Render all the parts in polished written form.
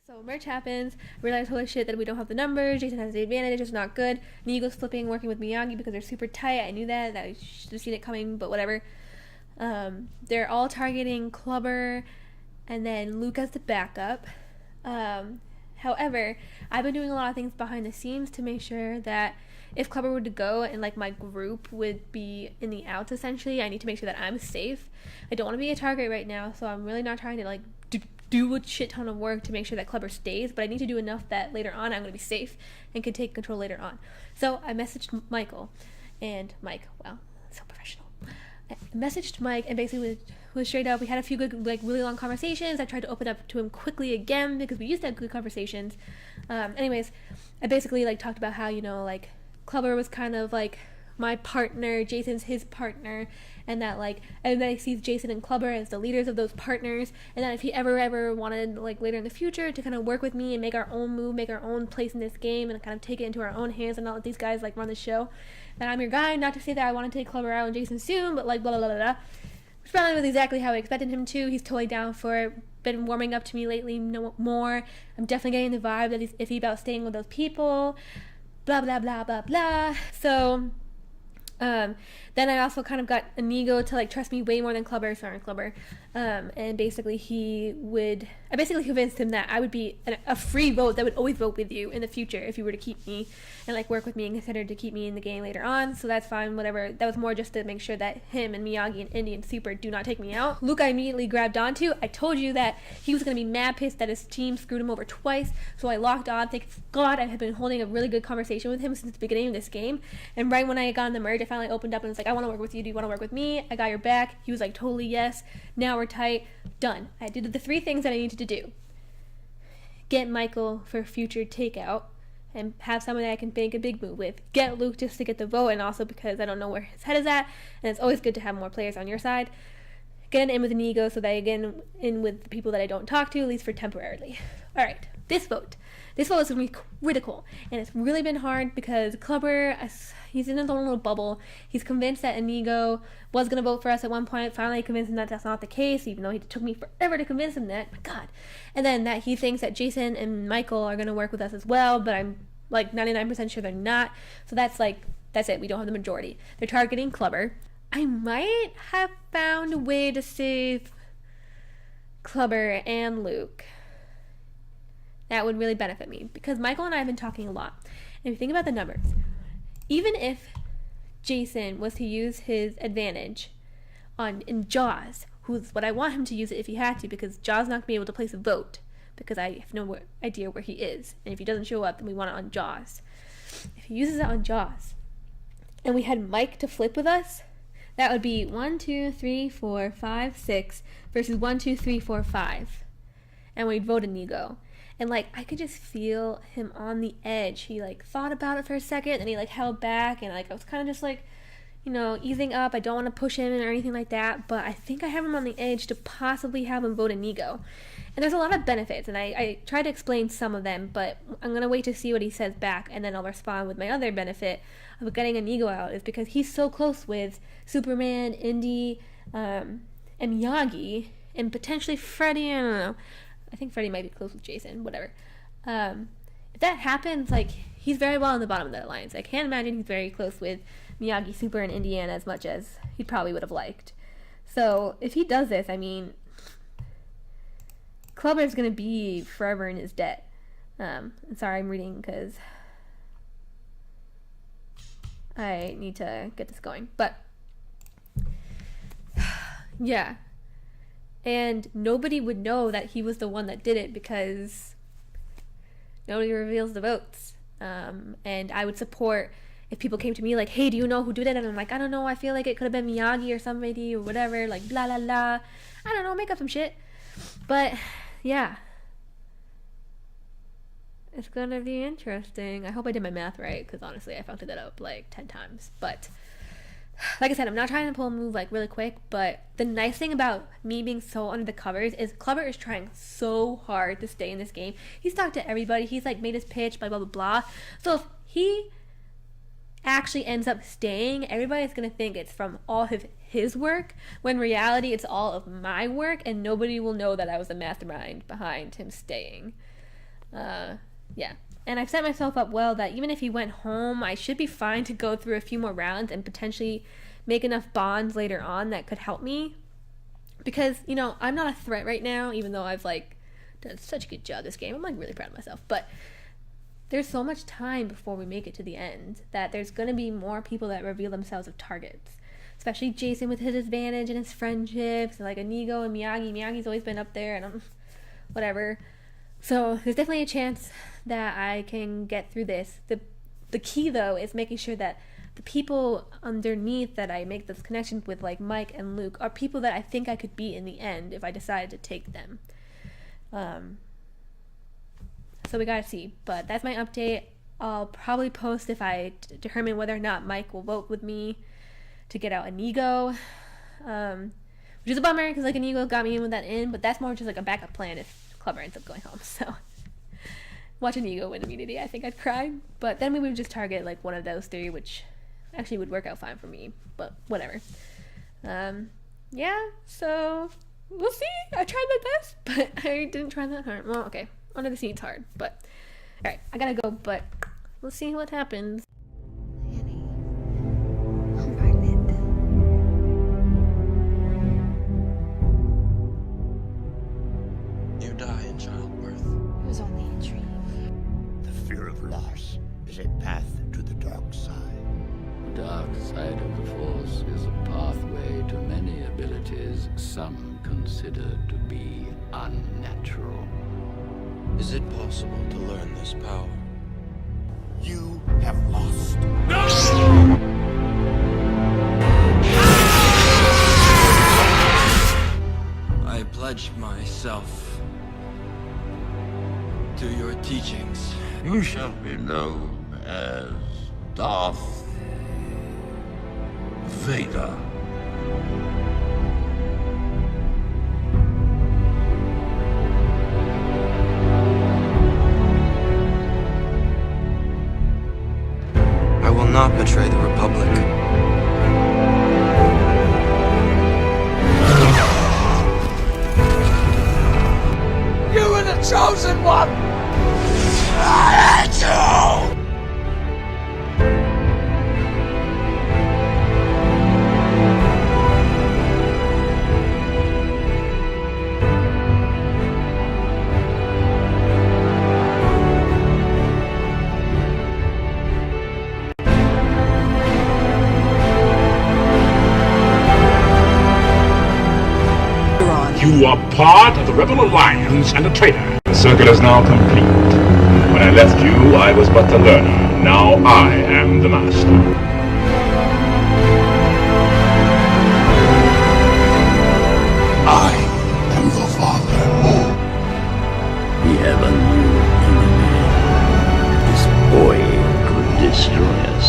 So merch happens. Realize, holy shit, that we don't have the numbers. Jason has the advantage. It's not good. Nigo's flipping, working with Miyagi because they're super tight. I knew that. I should have seen it coming, but whatever. They're all targeting Clubber and then Luke as the backup. However, I've been doing a lot of things behind the scenes to make sure that if Clubber were to go and like my group would be in the outs, essentially, I need to make sure that I'm safe. I don't want to be a target right now, so I'm really not trying to like do a shit ton of work to make sure that Clubber stays, but I need to do enough that later on I'm going to be safe and can take control later on. So I messaged Michael, and Mike, wow, so professional. I messaged Mike and basically was straight up. We had a few good, like, really long conversations. I tried to open up to him quickly again because we used to have good conversations. Anyways, I basically like talked about how, you know, like Clubber was kind of like my partner, Jason's his partner, and that like everybody sees Jason and Clubber as the leaders of those partners, and that if he ever wanted like later in the future to kind of work with me and make our own move, make our own place in this game, and kind of take it into our own hands and not let these guys like run the show, that I'm your guy. Not to say that I want to take Clubber out and Jason soon, but like blah blah blah blah. Which probably was exactly how I expected him to. He's totally down for it. Been warming up to me lately more. I'm definitely getting the vibe that he's iffy about staying with those people. Blah blah blah blah blah. So then I also kind of got Inigo to like trust me way more than Clubber, and basically I basically convinced him that I would be a free vote that would always vote with you in the future if you were to keep me and like work with me and consider to keep me in the game later on. So that's fine, whatever. That was more just to make sure that him and Miyagi and Indy and Super do not take me out. Luke I immediately grabbed onto. I told you that he was going to be mad pissed that his team screwed him over twice, so I locked on. Thank God I have been holding a really good conversation with him since the beginning of this game, and right when I got on the merge, I finally opened up and was like, I want to work with you. Do you want to work with me? I got your back. He was like, totally yes. Now we're tight. Done. I did the 3 things that I needed to do. Get Michael for future takeout and have someone that I can make a big move with. Get Luke just to get the vote, and also because I don't know where his head is at, and it's always good to have more players on your side. Get in with Inigo so that I get in with the people that I don't talk to, at least for temporarily. Alright, this vote is going to be critical, and it's really been hard because Clubber, he's in his own little bubble. He's convinced that Inigo was going to vote for us at one point. Finally convinced him that that's not the case, even though it took me forever to convince him that. My God. And then that he thinks that Jason and Michael are going to work with us as well, but I'm like 99% sure they're not. So that's it. We don't have the majority. They're targeting Clubber. I might have found a way to save Clubber and Luke. That would really benefit me because Michael and I have been talking a lot. And if you think about the numbers, even if Jason was to use his advantage in Jaws, who's what I want him to use it if he had to, because Jaws not going to be able to place a vote because I have no idea where he is. And if he doesn't show up, then we want it on Jaws. If he uses it on Jaws and we had Mike to flip with us, that would be 1, 2, 3, 4, 5, 6 versus 1, 2, 3, 4, 5. And we'd vote Inigo. And like I could just feel him on the edge. He like thought about it for a second and he like held back, and like I was kind of just like, you know, easing up. I don't want to push him or anything like that, but I think I have him on the edge to possibly have him vote Inigo. And there's a lot of benefits, and I tried to explain some of them, but I'm going to wait to see what he says back, and then I'll respond with my other benefit of getting Inigo out, is because he's so close with Superman, Indy, and Miyagi, and potentially Freddy. I don't know. I think Freddy might be close with Jason, whatever. If that happens, like, he's very well on the bottom of the alliance. I can't imagine he's very close with Miyagi, Super, and Indiana as much as he probably would have liked. So, if he does this, I mean, Clubber's going to be forever in his debt. I'm sorry, I'm reading because I need to get this going. But, yeah. And nobody would know that he was the one that did it because nobody reveals the votes. And I would support if people came to me like, hey, do you know who did it? And I'm like, I don't know. I feel like it could have been Miyagi or somebody or whatever. Like, blah, blah, blah. I don't know. Make up some shit. But, yeah. It's going to be interesting. I hope I did my math right because, honestly, I fucked it up like 10 times. But like I said, I'm not trying to pull a move like really quick, but the nice thing about me being so under the covers is Clubber is trying so hard to stay in this game. He's talked to everybody. He's like made his pitch, blah, blah, blah, blah. So if he actually ends up staying, everybody's going to think it's from all of his work, when in reality it's all of my work, and nobody will know that I was the mastermind behind him staying. Yeah. And I've set myself up well that even if he went home, I should be fine to go through a few more rounds and potentially make enough bonds later on that could help me. Because, you know, I'm not a threat right now, even though I've, like, done such a good job this game. I'm, like, really proud of myself. But there's so much time before we make it to the end that there's going to be more people that reveal themselves as targets. Especially Jason with his advantage and his friendships, and, like, Inigo and Miyagi. Miyagi's always been up there, and I'm... whatever. So there's definitely a chance that I can get through this. The key, though, is making sure that the people underneath that I make this connection with, like Mike and Luke, are people that I think I could beat in the end if I decided to take them. So we gotta see. But that's my update. I'll probably post if I determine whether or not Mike will vote with me to get out Inigo. Which is a bummer, because like Inigo got me in with that in, but that's more just like a backup plan if Clubber ends up going home. So watch Inigo win immunity, I think I'd cry. But then we would just target like one of those three, which actually would work out fine for me, but whatever. Yeah, so we'll see. I tried my best, but I didn't try that hard. Well, okay, under the scenes hard, but alright, I gotta go, but we'll see what happens. Annie, I'm pregnant. You die in childbirth. It was only a dream. The fear of loss is a path to the dark side. The dark side of the Force is a pathway to many abilities some consider to be unnatural. Is it possible to learn this power? You have lost. I pledge myself to your teachings. You shall be known as Darth Vader. I will not betray the Republic. You were the chosen one! I hate you! You are part of the Rebel Alliance and a traitor. The circle is now complete. When I left you, I was but the learner. Now I am the master. I am the father. We have a new enemy. This boy could destroy us.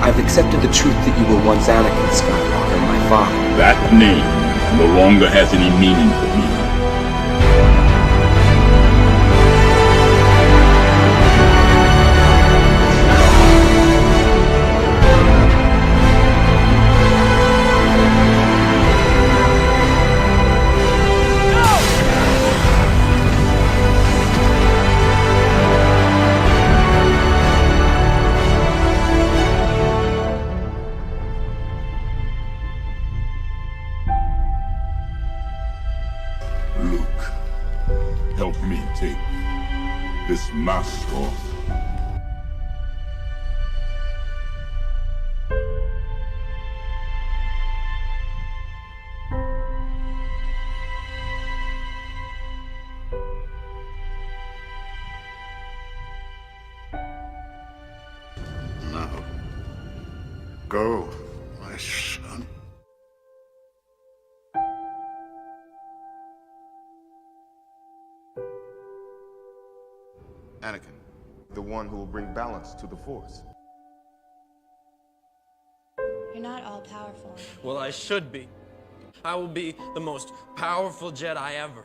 I've accepted the truth that you were once Anakin Skywalker, my father. That name no longer has any meaning for me. Luke, help me take this mask off. Now, go, my son. Anakin, the one who will bring balance to the Force. You're not all powerful. Well, I should be. I will be the most powerful Jedi ever.